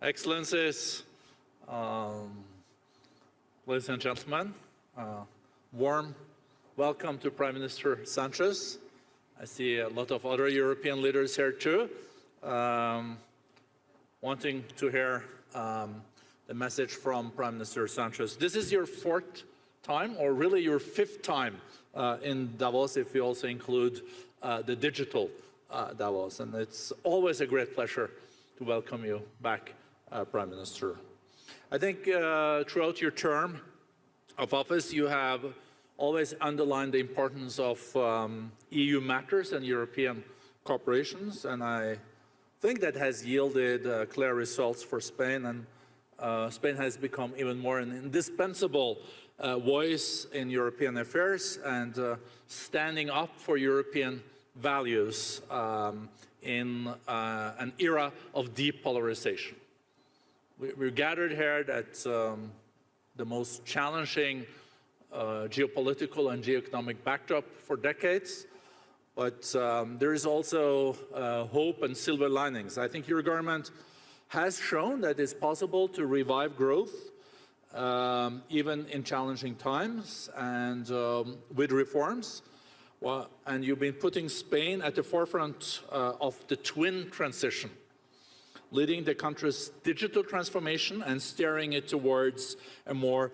Excellencies, ladies and gentlemen, warm welcome to Prime Minister Sánchez. I see a lot of other European leaders here too, wanting to hear the message from Prime Minister Sánchez. This is your fourth time, or really your fifth time in Davos, if you also include the digital Davos. And it's always a great pleasure to welcome you back, Prime Minister. I think throughout your term of office, you have always underlined the importance of EU matters and European cooperations, and I think that has yielded clear results for Spain, and Spain has become even more an indispensable voice in European affairs and standing up for European values in an era of deep polarization. We're gathered here at the most challenging geopolitical and geoeconomic backdrop for decades, but there is also hope and silver linings. I think your government has shown that it's possible to revive growth even in challenging times and with reforms. Well, and you've been putting Spain at the forefront of the twin transition, leading the country's digital transformation and steering it towards a more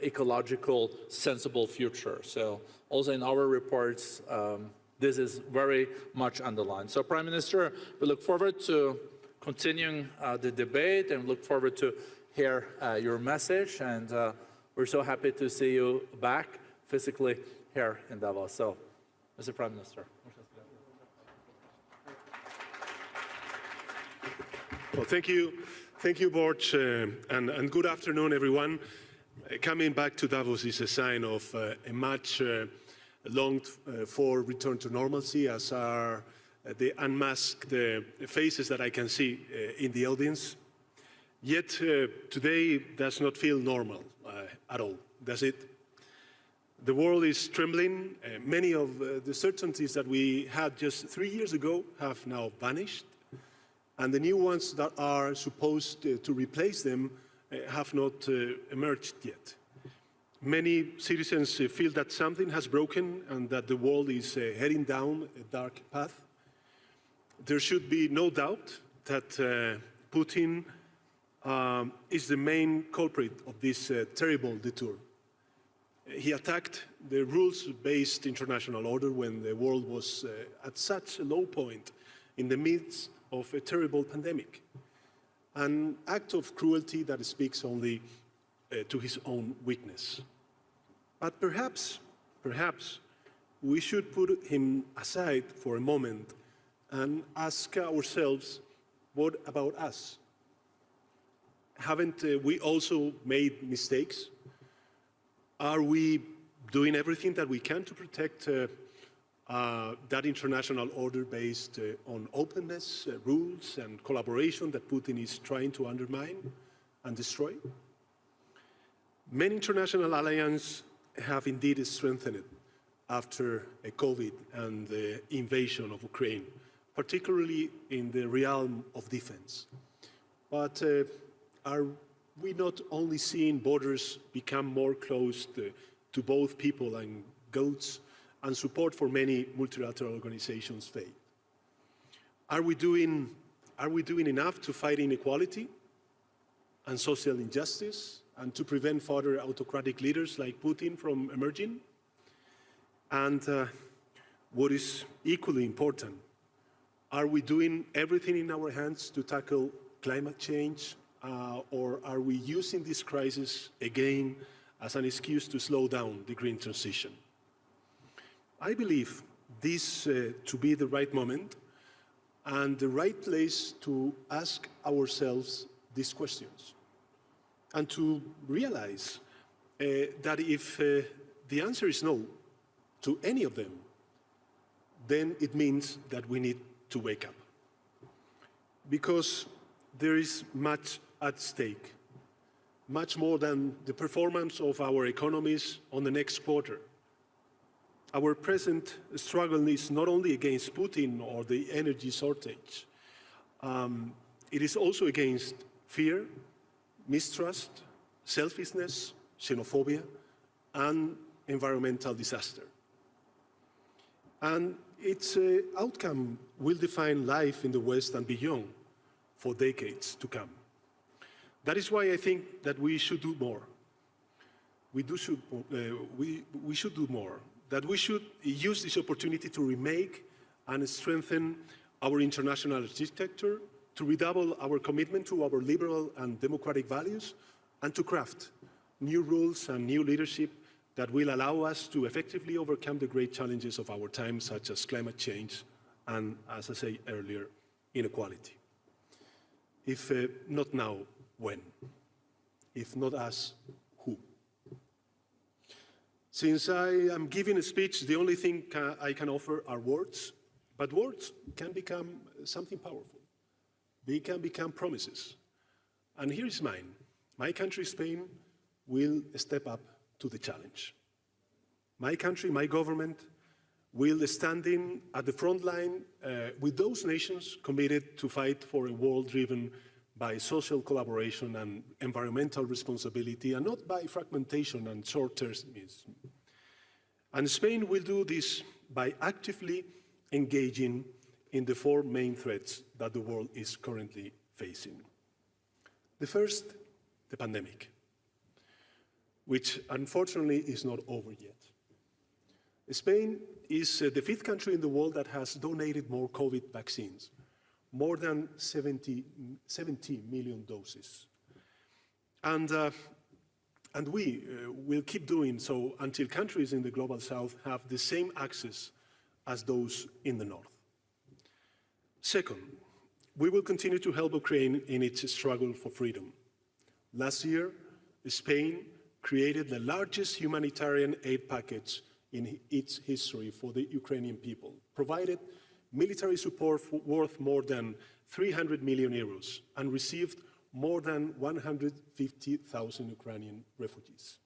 ecological, sensible future. So also in our reports, this is very much underlined. So Prime Minister, we look forward to continuing the debate and look forward to hear your message. And we're so happy to see you back physically here in Davos. So, Mr. Prime Minister. Well, thank you, Board, and good afternoon, everyone. Coming back to Davos is a sign of a much longed for return to normalcy, as are the unmasked faces that I can see in the audience. Yet today does not feel normal at all, does it? The world is trembling. Many of the certainties that we had just 3 years ago have now vanished, and the new ones that are supposed to replace them have not emerged yet. Many citizens feel that something has broken and that the world is heading down a dark path. There should be no doubt that Putin is the main culprit of this terrible detour. He attacked the rules-based international order when the world was at such a low point in the midst of a terrible pandemic. An act of cruelty that speaks only to his own weakness. But perhaps we should put him aside for a moment and ask ourselves, what about us? Haven't we also made mistakes? Are we doing everything that we can to protect that international order based on openness, rules, and collaboration that Putin is trying to undermine and destroy? Many international alliances have indeed strengthened after COVID and the invasion of Ukraine, particularly in the realm of defense. But are we not only seeing borders become more closed to both people and goods, and support for many multilateral organizations fade? Are we doing enough to fight inequality and social injustice and to prevent further autocratic leaders like Putin from emerging? And what is equally important, are we doing everything in our hands to tackle climate change, or are we using this crisis again as an excuse to slow down the green transition? I believe this to be the right moment and the right place to ask ourselves these questions and to realize that if the answer is no to any of them, then it means that we need to wake up. Because there is much at stake, much more than the performance of our economies on the next quarter. Our present struggle is not only against Putin or the energy shortage, it is also against fear, mistrust, selfishness, xenophobia, and environmental disaster. And its outcome will define life in the West and beyond for decades to come. That is why I think that we should do more. We should do more, that we should use this opportunity to remake and strengthen our international architecture, to redouble our commitment to our liberal and democratic values, and to craft new rules and new leadership that will allow us to effectively overcome the great challenges of our time, such as climate change and, as I said earlier, inequality. If not now, when? If not us, who? Since I am giving a speech, the only thing I can offer are words, but words can become something powerful. They can become promises. And here is mine. My country, Spain, will step up to the challenge. My country, my government, will stand in at the front line with those nations committed to fight for a world driven by social collaboration and environmental responsibility, and not by fragmentation and short-termism. And Spain will do this by actively engaging in the four main threats that the world is currently facing. The first, the pandemic, which unfortunately is not over yet. Spain is the fifth country in the world that has donated more COVID vaccines, more than 70 million doses. And we will keep doing so until countries in the global south have the same access as those in the north. Second, we will continue to help Ukraine in its struggle for freedom. Last year, Spain created the largest humanitarian aid package in its history for the Ukrainian people, provided military support worth more than 300 million euros, and received more than 150,000 Ukrainian refugees.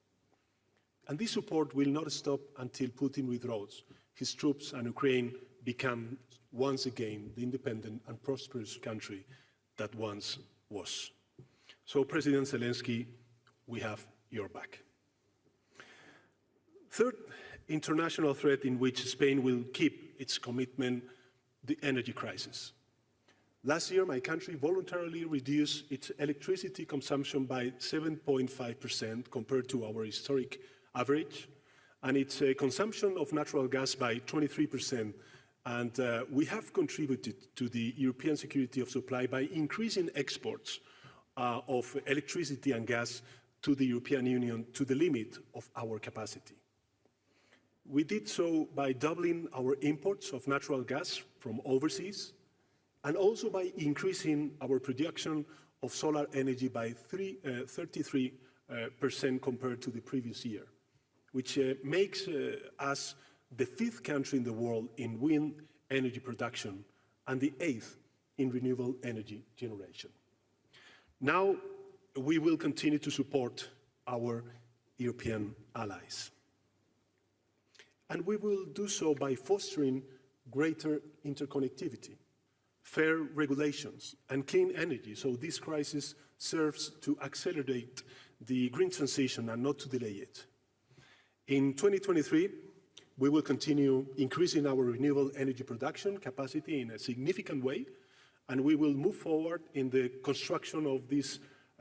And this support will not stop until Putin withdraws his troops and Ukraine becomes once again the independent and prosperous country that once was. So, President Zelensky, we have your back. Third international threat in which Spain will keep its commitment, the energy crisis. Last year, my country voluntarily reduced its electricity consumption by 7.5% compared to our historic average, and its consumption of natural gas by 23%. And we have contributed to the European security of supply by increasing exports of electricity and gas to the European Union to the limit of our capacity. We did so by doubling our imports of natural gas from overseas, and also by increasing our production of solar energy by 33% compared to the previous year, which makes us the fifth country in the world in wind energy production and the eighth in renewable energy generation. Now, we will continue to support our European allies. And we will do so by fostering greater interconnectivity, fair regulations, and clean energy, so this crisis serves to accelerate the green transition and not to delay it. In 2023, we will continue increasing our renewable energy production capacity in a significant way, and we will move forward in the construction of this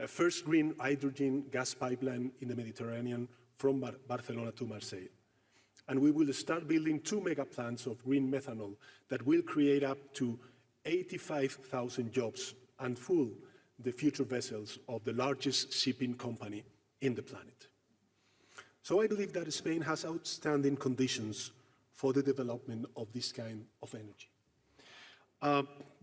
first green hydrogen gas pipeline in the Mediterranean from Barcelona to Marseille. And we will start building 2 mega plants of green methanol that will create up to 85,000 jobs and fuel the future vessels of the largest shipping company in the planet. So I believe that Spain has outstanding conditions for the development of this kind of energy.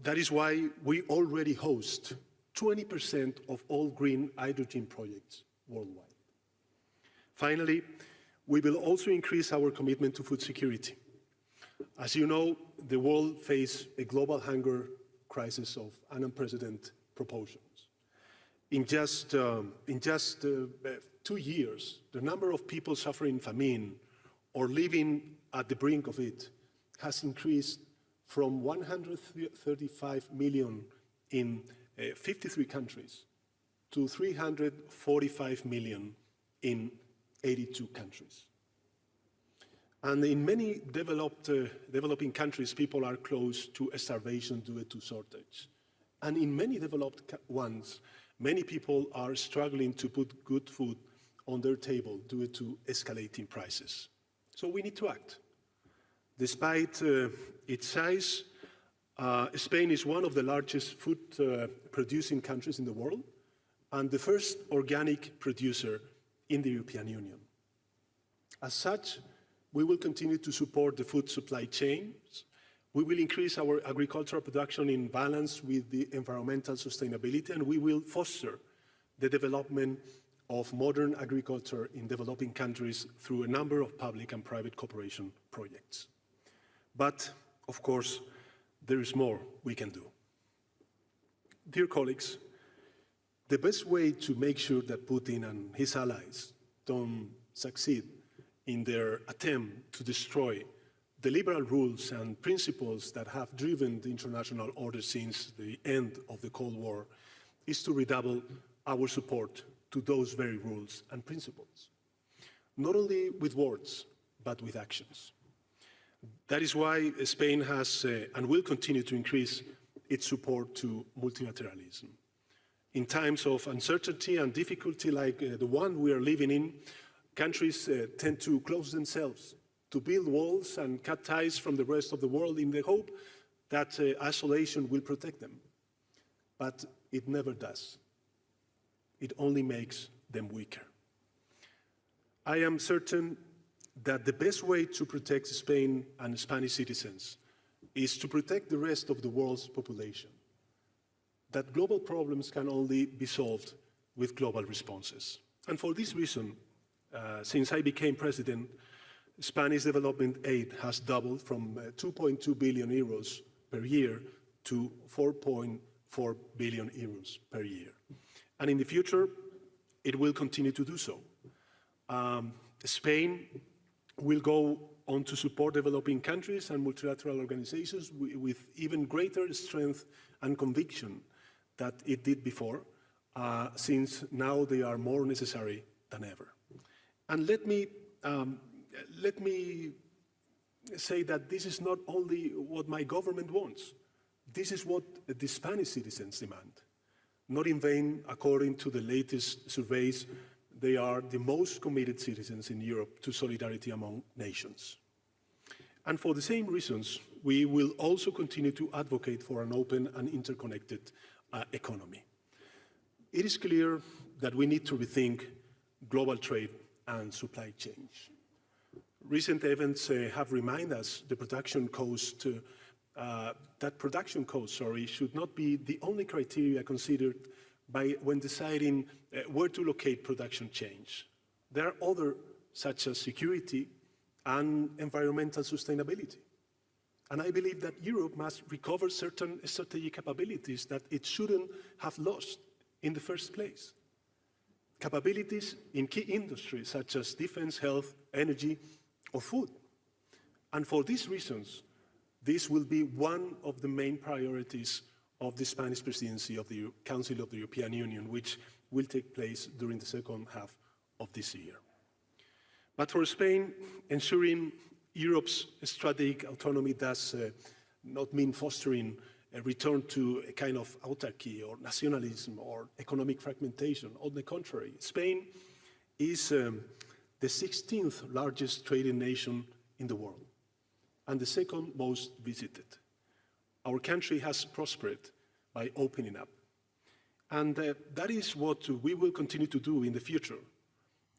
That is why we already host 20% of all green hydrogen projects worldwide. Finally, we will also increase our commitment to food security. As you know, the world faces a global hunger crisis of unprecedented proportions. In just 2 years, the number of people suffering famine or living at the brink of it has increased from 135 million in 53 countries to 345 million in 82 countries. And in many developing countries, people are close to starvation due to shortage. And in many developed ones, many people are struggling to put good food on their table due to escalating prices. So we need to act. Despite its size, Spain is one of the largest food producing countries in the world and the first organic producer in the European Union. As such, we will continue to support the food supply chains. We will increase our agricultural production in balance with the environmental sustainability, and we will foster the development of modern agriculture in developing countries through a number of public and private cooperation projects. But, of course, there is more we can do. Dear colleagues, the best way to make sure that Putin and his allies don't succeed in their attempt to destroy the liberal rules and principles that have driven the international order since the end of the Cold War is to redouble our support to those very rules and principles, not only with words, but with actions. That is why Spain has and will continue to increase its support to multilateralism. In times of uncertainty and difficulty like the one we are living in, countries tend to close themselves, to build walls and cut ties from the rest of the world in the hope that isolation will protect them. But it never does. It only makes them weaker. I am certain that the best way to protect Spain and Spanish citizens is to protect the rest of the world's population. That global problems can only be solved with global responses. And for this reason, since I became president, Spanish development aid has doubled from 2.2 billion euros per year to 4.4 billion euros per year. And in the future, it will continue to do so. Spain will go on to support developing countries and multilateral organizations with even greater strength and conviction than it did before, since now they are more necessary than ever. And let me say that this is not only what my government wants. This is what the Spanish citizens demand. Not in vain, according to the latest surveys, they are the most committed citizens in Europe to solidarity among nations. And for the same reasons, we will also continue to advocate for an open and interconnected economy. It is clear that we need to rethink global trade and supply chains. Recent events have reminded us that production cost should not be the only criteria considered when deciding where to locate production chains. There are others, such as security and environmental sustainability. And I believe that Europe must recover certain strategic capabilities that it shouldn't have lost in the first place. Capabilities in key industries such as defense, health, energy, or food. And for these reasons, this will be one of the main priorities of the Spanish presidency of the Council of the European Union, which will take place during the second half of this year. But for Spain, ensuring Europe's strategic autonomy does not mean fostering a return to a kind of autarky or nationalism or economic fragmentation. On the contrary, Spain is the 16th largest trading nation in the world and the second most visited. Our country has prospered by opening up. And that is what we will continue to do in the future,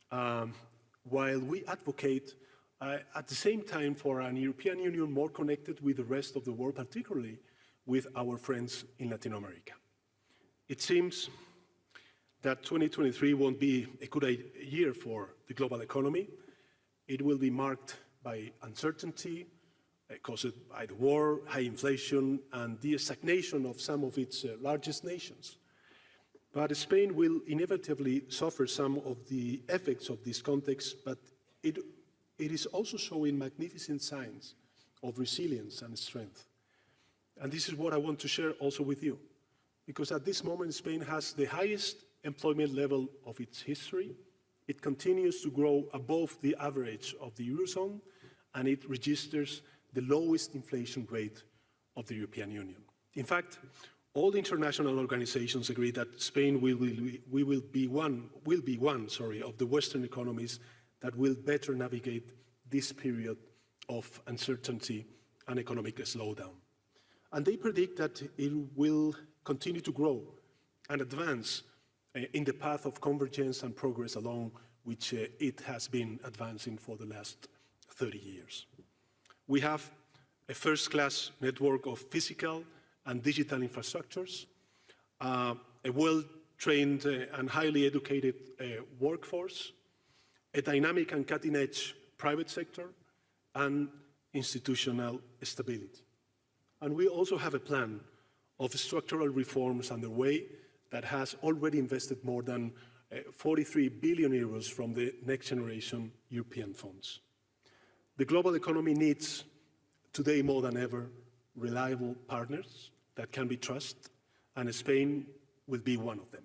while we advocate at the same time for an European Union more connected with the rest of the world, particularly with our friends in Latin America. It seems that 2023 won't be a good year for the global economy. It will be marked by uncertainty caused by the war, high inflation, and the stagnation of some of its largest nations. But Spain will inevitably suffer some of the effects of this context, but it is also showing magnificent signs of resilience and strength. And this is what I want to share also with you, because at this moment Spain has the highest employment level of its history. It continues to grow above the average of the Eurozone, and it registers the lowest inflation rate of the European Union. In fact, all international organizations agree that Spain will be one of the Western economies that will better navigate this period of uncertainty and economic slowdown. And they predict that it will continue to grow and advance in the path of convergence and progress along which it has been advancing for the last 30 years. We have a first-class network of physical and digital infrastructures, a well-trained and highly educated workforce, a dynamic and cutting-edge private sector, and institutional stability. And we also have a plan of structural reforms underway that has already invested more than 43 billion euros from the Next Generation European funds. The global economy needs, today more than ever, reliable partners that can be trusted, and Spain will be one of them.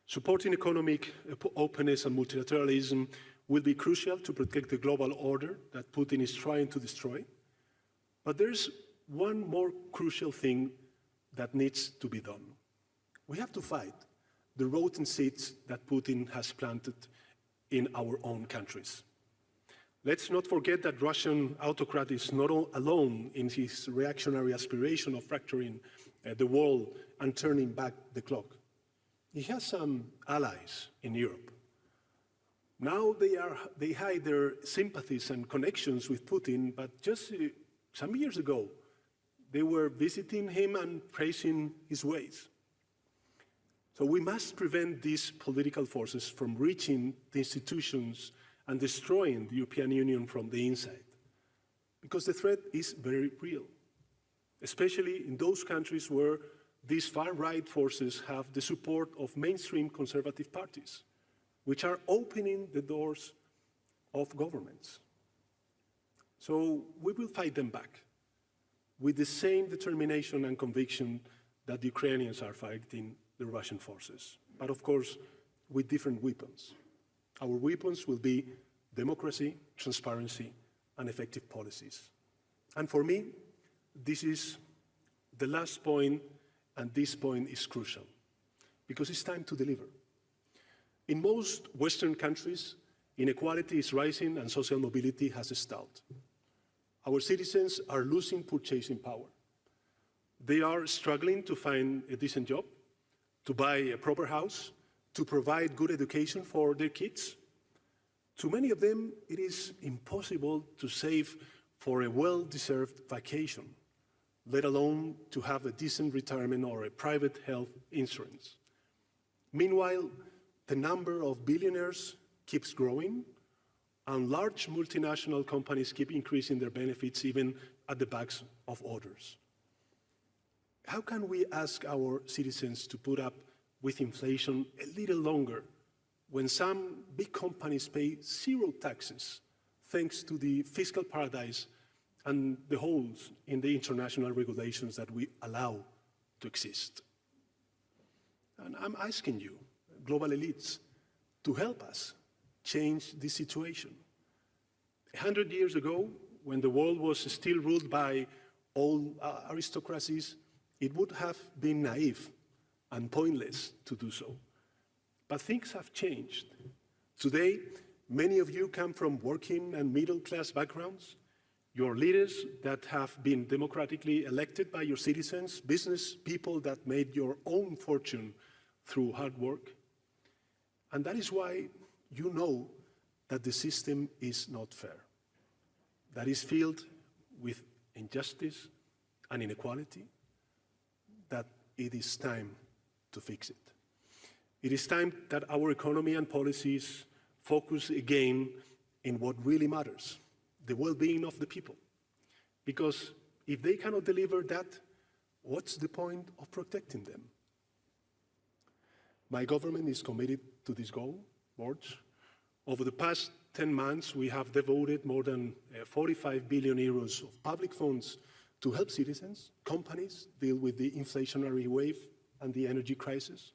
Supporting economic openness and multilateralism will be crucial to protect the global order that Putin is trying to destroy. But there's one more crucial thing that needs to be done. We have to fight the rotten seeds that Putin has planted in our own countries. Let's not forget that Russian autocrat is not alone in his reactionary aspiration of fracturing the world and turning back the clock. He has some allies in Europe. Now they hide their sympathies and connections with Putin, but just some years ago, they were visiting him and praising his ways. So we must prevent these political forces from reaching the institutions and destroying the European Union from the inside, because the threat is very real, especially in those countries where these far-right forces have the support of mainstream conservative parties, which are opening the doors of governments. So we will fight them back with the same determination and conviction that the Ukrainians are fighting the Russian forces, but of course with different weapons. Our weapons will be democracy, transparency, and effective policies. And for me, this is the last point, and this point is crucial, because it's time to deliver. In most Western countries, inequality is rising and social mobility has stalled. Our citizens are losing purchasing power. They are struggling to find a decent job, to buy a proper house, to provide good education for their kids. To many of them, it is impossible to save for a well-deserved vacation, let alone to have a decent retirement or a private health insurance. Meanwhile, the number of billionaires keeps growing, and large multinational companies keep increasing their benefits even at the backs of others. How can we ask our citizens to put up with inflation a little longer when some big companies pay zero taxes thanks to the fiscal paradise and the holes in the international regulations that we allow to exist? And I'm asking you, global elites, to help us change this situation. 100 years ago, when the world was still ruled by old aristocracies, it would have been naive and pointless to do so. But things have changed. Today, many of you come from working and middle-class backgrounds. You're leaders that have been democratically elected by your citizens, business people that made your own fortune through hard work. And that is why you know that the system is not fair, that is filled with injustice and inequality, that it is time to fix it. It is time that our economy and policies focus again in what really matters, the well-being of the people. Because if they cannot deliver that, what's the point of protecting them? My government is committed to this goal, Boards. Over the past 10 months, we have devoted more than 45 billion euros of public funds to help citizens, companies deal with the inflationary wave and the energy crisis.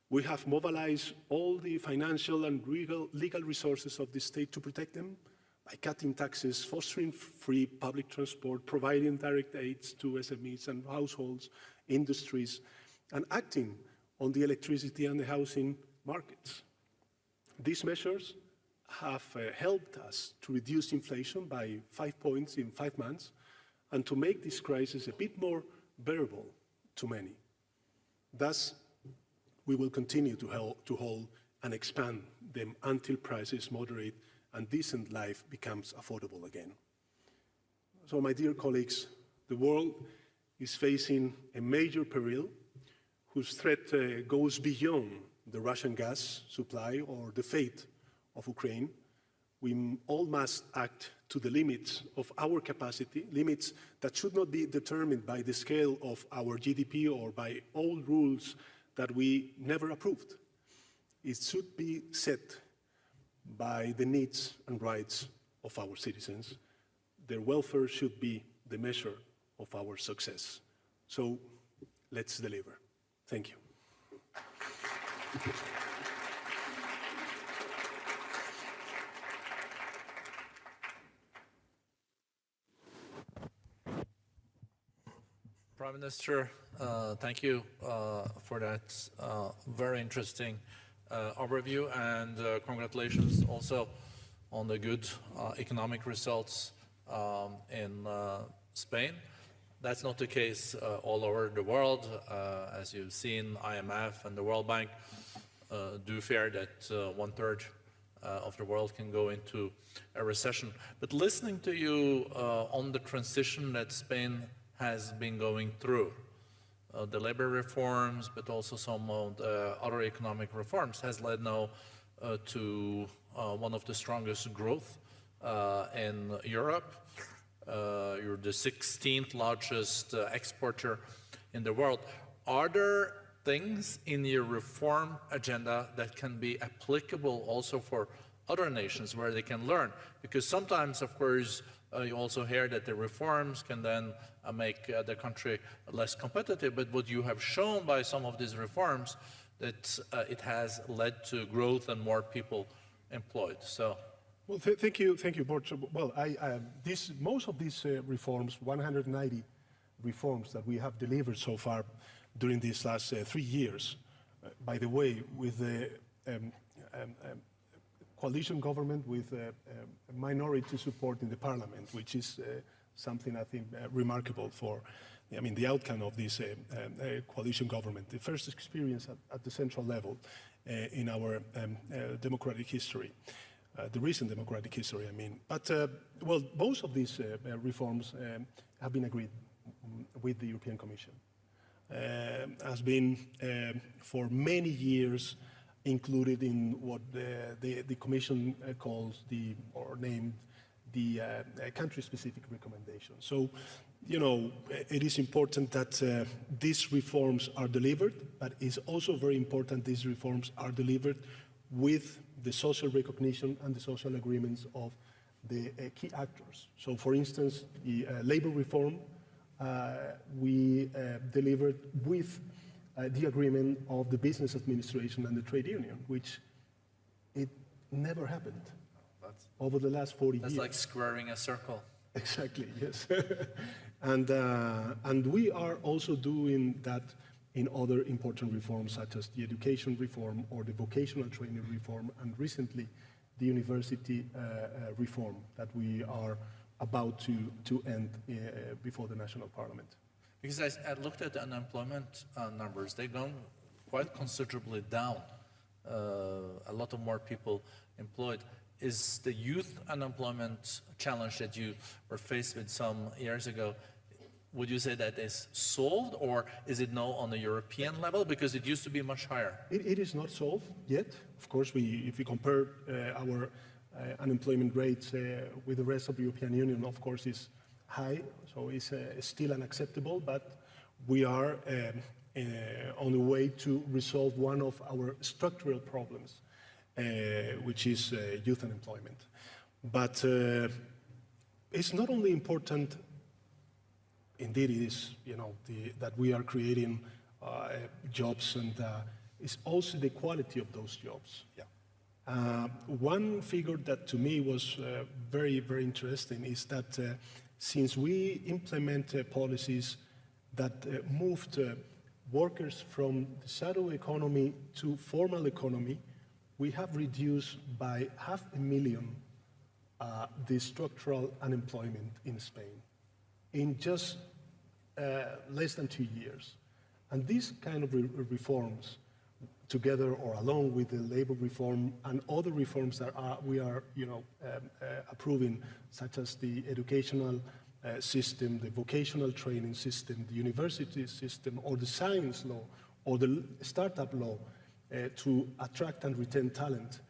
We have mobilized all the financial and legal resources of the state to protect them by cutting taxes, fostering free public transport, providing direct aids to SMEs and households, industries, and acting on the electricity and the housing markets. These measures have helped us to reduce inflation by 5 points in 5 months and to make this crisis a bit more bearable to many. Thus, we will continue to hold and expand them until prices moderate and decent life becomes affordable again. So, my dear colleagues, the world is facing a major peril whose threat goes beyond the Russian gas supply or the fate of Ukraine. We all must act to the limits of our capacity, limits that should not be determined by the scale of our GDP or by old rules that we never approved. It should be set by the needs and rights of our citizens. Their welfare should be the measure of our success. So let's deliver. Thank you. Prime Minister, thank you for that very interesting overview, and congratulations also on the good economic results in Spain. That's not the case all over the world. As you've seen, IMF and the World Bank do fear that 1/3 of the world can go into a recession. But listening to you on the transition that Spain has been going through, the labor reforms, but also some of the other economic reforms, has led now to one of the strongest growth in Europe. You're the 16th largest exporter in the world. Are there things in your reform agenda that can be applicable also for other nations where they can learn? Because sometimes, of course, you also hear that the reforms can then make the country less competitive, but what you have shown by some of these reforms, that it has led to growth and more people employed. So. Well, thank you, Borja. Well, most of these reforms, 190 reforms that we have delivered so far during these last 3 years, by the way, with the coalition government with minority support in the parliament, which is something I think remarkable for, the outcome of this coalition government, the first experience at the central level in our democratic history. The recent democratic history, I mean. But, well, most of these reforms have been agreed with the European Commission. Has been, for many years, included in what the Commission calls or named the country-specific recommendations. So, it is important that these reforms are delivered, but it's also very important these reforms are delivered with the social recognition and the social agreements of the key actors. So, for instance, the labor reform we delivered with the agreement of the business administration and the trade union, which it never happened over the last 40 years. That's like squaring a circle. Exactly, yes. And we are also doing that in other important reforms, such as the education reform or the vocational training reform, and recently the university reform that we are about to end before the national parliament. Because I looked at the unemployment numbers, they've gone quite considerably down. A lot of more people employed. Is the youth unemployment challenge that you were faced with some years ago, would you say that is solved, or is it now on the European level? Because it used to be much higher. It is not solved yet. Of course, if we compare our unemployment rates with the rest of the European Union, of course, is high, so it's still unacceptable, but we are on the way to resolve one of our structural problems, which is youth unemployment. But it's not only important. Indeed, it is, that we are creating jobs and is also the quality of those jobs. Yeah. One figure that to me was very, very interesting is that since we implement policies that moved workers from the shadow economy to formal economy, we have reduced by 500,000 the structural unemployment in Spain in just less than 2 years. And these kind of reforms, together or along with the labor reform and other reforms that we are approving, such as the educational system, the vocational training system, the university system, or the science law, or the startup law to attract and retain talent,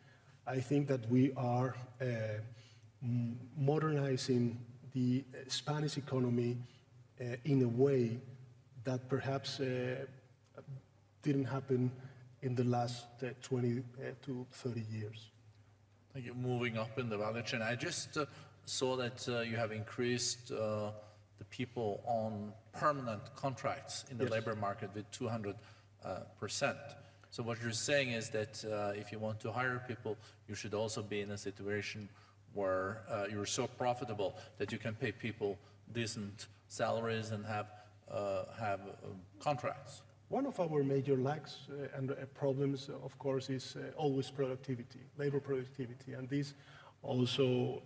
I think that we are modernizing the Spanish economy in a way that perhaps didn't happen in the last 20 to 30 years. Thank you. Moving up in the value chain, I just saw that you have increased the people on permanent contracts in the Yes. labor market with 200%. So what you're saying is that if you want to hire people, you should also be in a situation where you're so profitable that you can pay people decent salaries and have contracts. One of our major lacks and problems, of course, is always productivity, labor productivity, and this also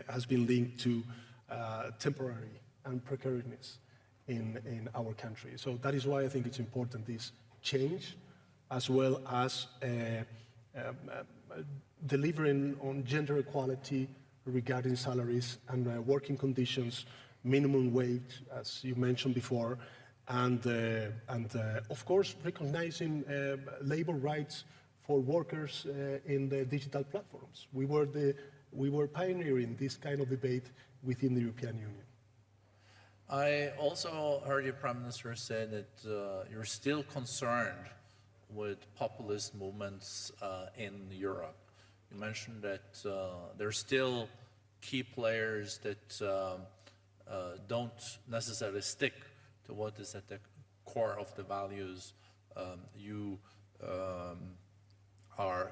has been linked to temporary and precariousness in our country. So that is why I think it's important this change, as well as delivering on gender equality regarding salaries and working conditions, minimum wage, as you mentioned before, and of course recognizing labor rights for workers in the digital platforms. We were pioneering this kind of debate within the European Union. I also heard your Prime Minister say that you're still concerned with populist movements in Europe. You mentioned that there are still key players that don't necessarily stick to what is at the core of the values you are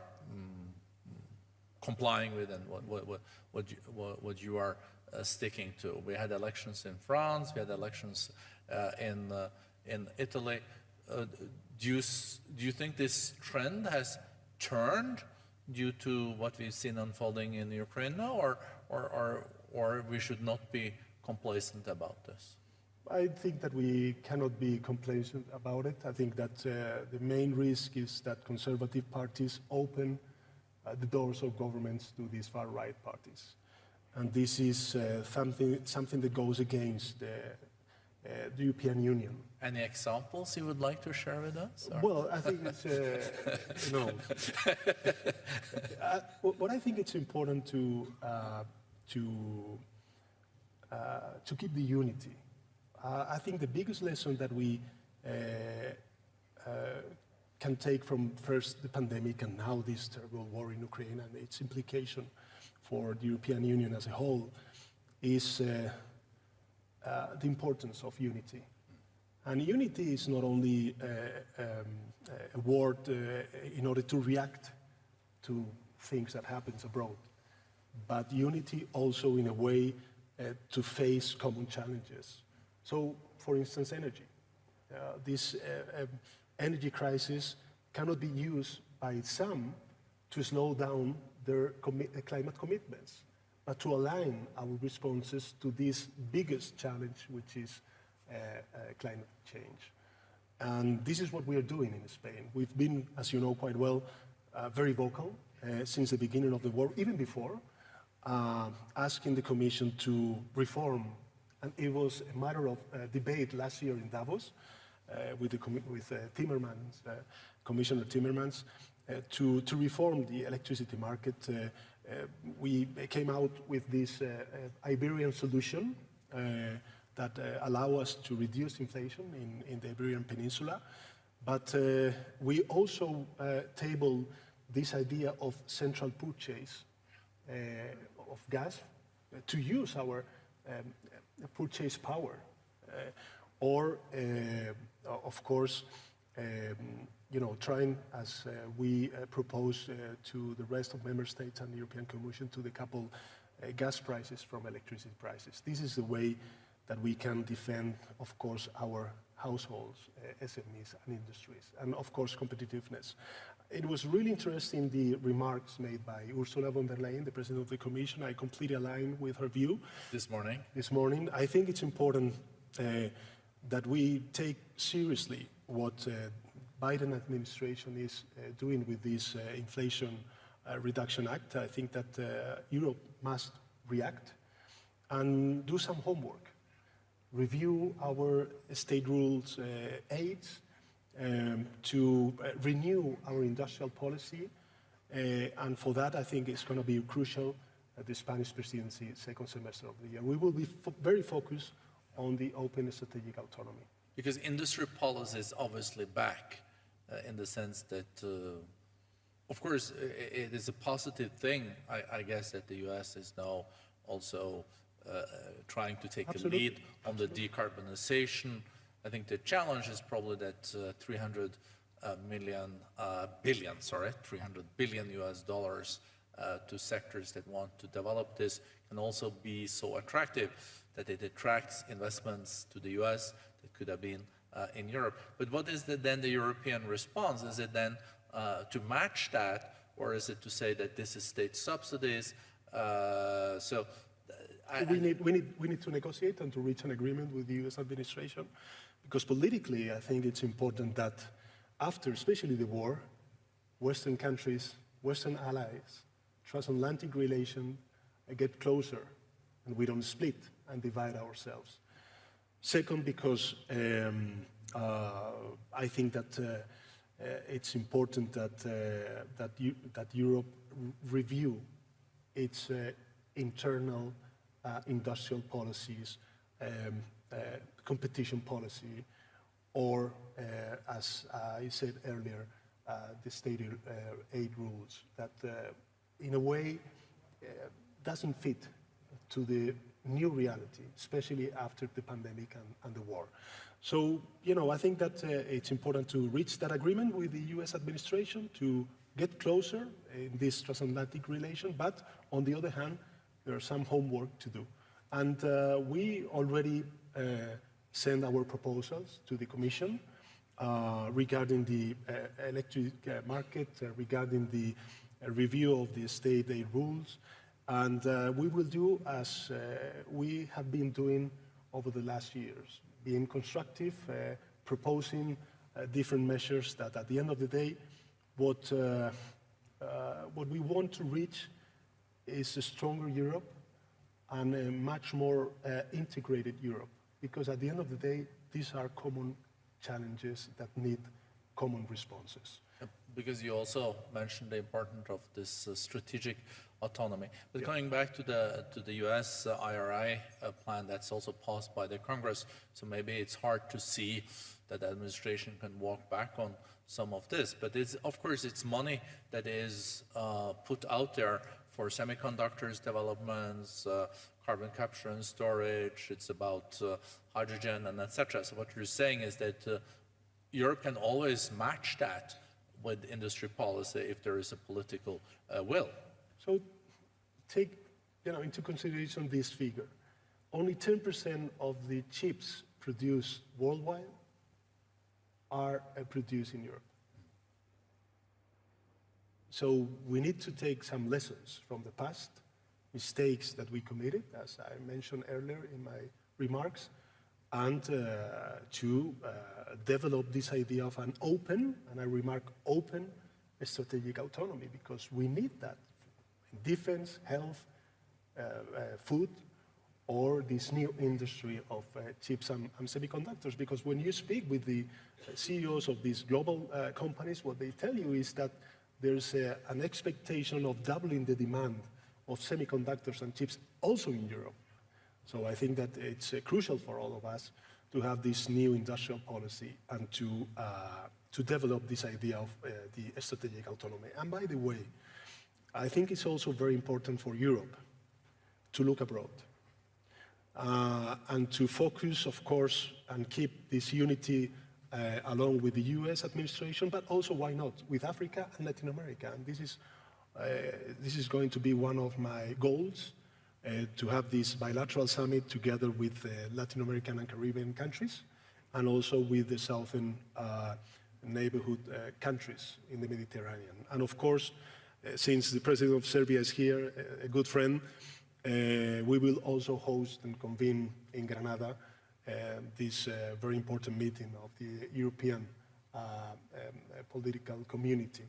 complying with and what you are sticking to. We had elections in France, we had elections in Italy. Do you think this trend has turned due to what we've seen unfolding in Ukraine now, or we should not be complacent about this? I think that we cannot be complacent about it. I think that the main risk is that conservative parties open the doors of governments to these far-right parties. And this is something that goes against the European Union. Any examples you would like to share with us? Or? Well, I think it's, what I think it's important to keep the unity. I think the biggest lesson that we can take from first the pandemic and now this terrible war in Ukraine and its implication for the European Union as a whole is the importance of unity. And unity is not only a word in order to react to things that happens abroad, but unity also in a way to face common challenges. So, for instance, energy. This energy crisis cannot be used by some to slow down their climate commitments, but to align our responses to this biggest challenge, which is climate change. And this is what we are doing in Spain. We've been, as you know quite well, very vocal since the beginning of the war, even before, asking the Commission to reform. And it was a matter of debate last year in Davos with Timmermans, Commissioner Timmermans, to reform the electricity market. We came out with this Iberian solution that allow us to reduce inflation in the Iberian Peninsula. But we also tabled this idea of central purchase of gas to use our purchase power, or of course trying, as we propose to the rest of member states and the European Commission, to decouple gas prices from electricity prices. This is the way that we can defend, of course, our households, SMEs and industries, and of course competitiveness. It was really interesting, the remarks made by Ursula von der Leyen, the President of the Commission. I completely align with her view. This morning? This morning. I think it's important that we take seriously what Biden administration is doing with this Inflation Reduction Act. I think that Europe must react and do some homework. Review our state rules aids to renew our industrial policy. And for that, I think it's going to be crucial at the Spanish presidency second semester of the year. We will be very focused on the open strategic autonomy. Because industry policy is obviously back in the sense that, of course, it is a positive thing, I guess, that the US is now also trying to take a lead on the decarbonization. I think the challenge is probably that 300 billion US dollars to sectors that want to develop this can also be so attractive that it attracts investments to the US that could have been in Europe. But what is then the European response? Is it then to match that, or is it to say that this is state subsidies? We need to negotiate and to reach an agreement with the US administration, because politically I think it's important that after, especially the war, Western countries, Western allies, transatlantic relations get closer and we don't split and divide ourselves. Second, because I think that it's important that Europe review its internal industrial policies, competition policy, or, as I said earlier, the state aid rules that, in a way, doesn't fit to the new reality, especially after the pandemic and the war. So, I think that it's important to reach that agreement with the US administration to get closer in this transatlantic relation, but on the other hand, there's some homework to do. And we already sent our proposals to the Commission regarding the electric market, regarding the review of the state aid rules. And we will do as we have been doing over the last years, being constructive, proposing different measures that at the end of the day, what we want to reach is a stronger Europe and a much more integrated Europe. Because at the end of the day, these are common challenges that need common responses. Because you also mentioned the importance of this strategic autonomy. But coming back to the US IRA plan that's also passed by the Congress, so maybe it's hard to see that the administration can walk back on some of this. But of course, it's money that is put out there for semiconductors developments, carbon capture and storage. It's about hydrogen and etc. So what you're saying is that Europe can always match that with industry policy if there is a political will. So take into consideration this figure. Only 10% of the chips produced worldwide are produced in Europe. So we need to take some lessons from the past, mistakes that we committed, as I mentioned earlier in my remarks, and to develop this idea of an open, and I remark open, strategic autonomy, because we need that in defense, health, food, or this new industry of chips and semiconductors. Because when you speak with the CEOs of these global companies, what they tell you is that there's an expectation of doubling the demand of semiconductors and chips also in Europe. So I think that it's crucial for all of us to have this new industrial policy and to develop this idea of the strategic autonomy. And by the way, I think it's also very important for Europe to look abroad and to focus, of course, and keep this unity along with the US administration, but also, why not, with Africa and Latin America. And this is going to be one of my goals, to have this bilateral summit together with Latin American and Caribbean countries, and also with the southern neighborhood countries in the Mediterranean. And of course, since the president of Serbia is here, a good friend, we will also host and convene in Granada this very important meeting of the European political community,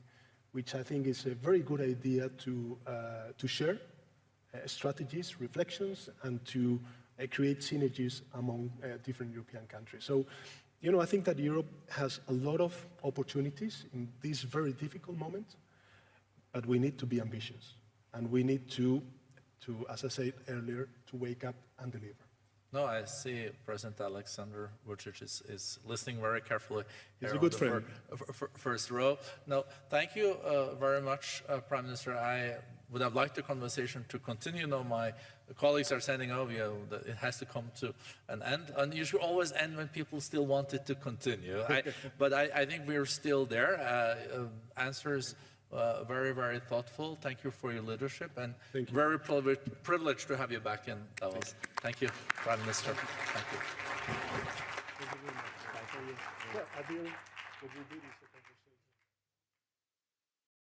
which I think is a very good idea to share strategies, reflections, and to create synergies among different European countries. So, you know, I think that Europe has a lot of opportunities in this very difficult moment, but we need to be ambitious, and we need to, as I said earlier, to wake up and deliver. No, I see President Alexander Vučić is listening very carefully. He's a good friend. First row. No, thank you very much, Prime Minister. I would have liked the conversation to continue. No, my colleagues are saying, oh, you know, it has to come to an end. And you should always end when people still want it to continue. But I think we're still there. Answers very, very thoughtful. Thank you for your leadership, and very privileged to have you back in Davos. Thank you, Prime Minister. Thank you. Thank you very much.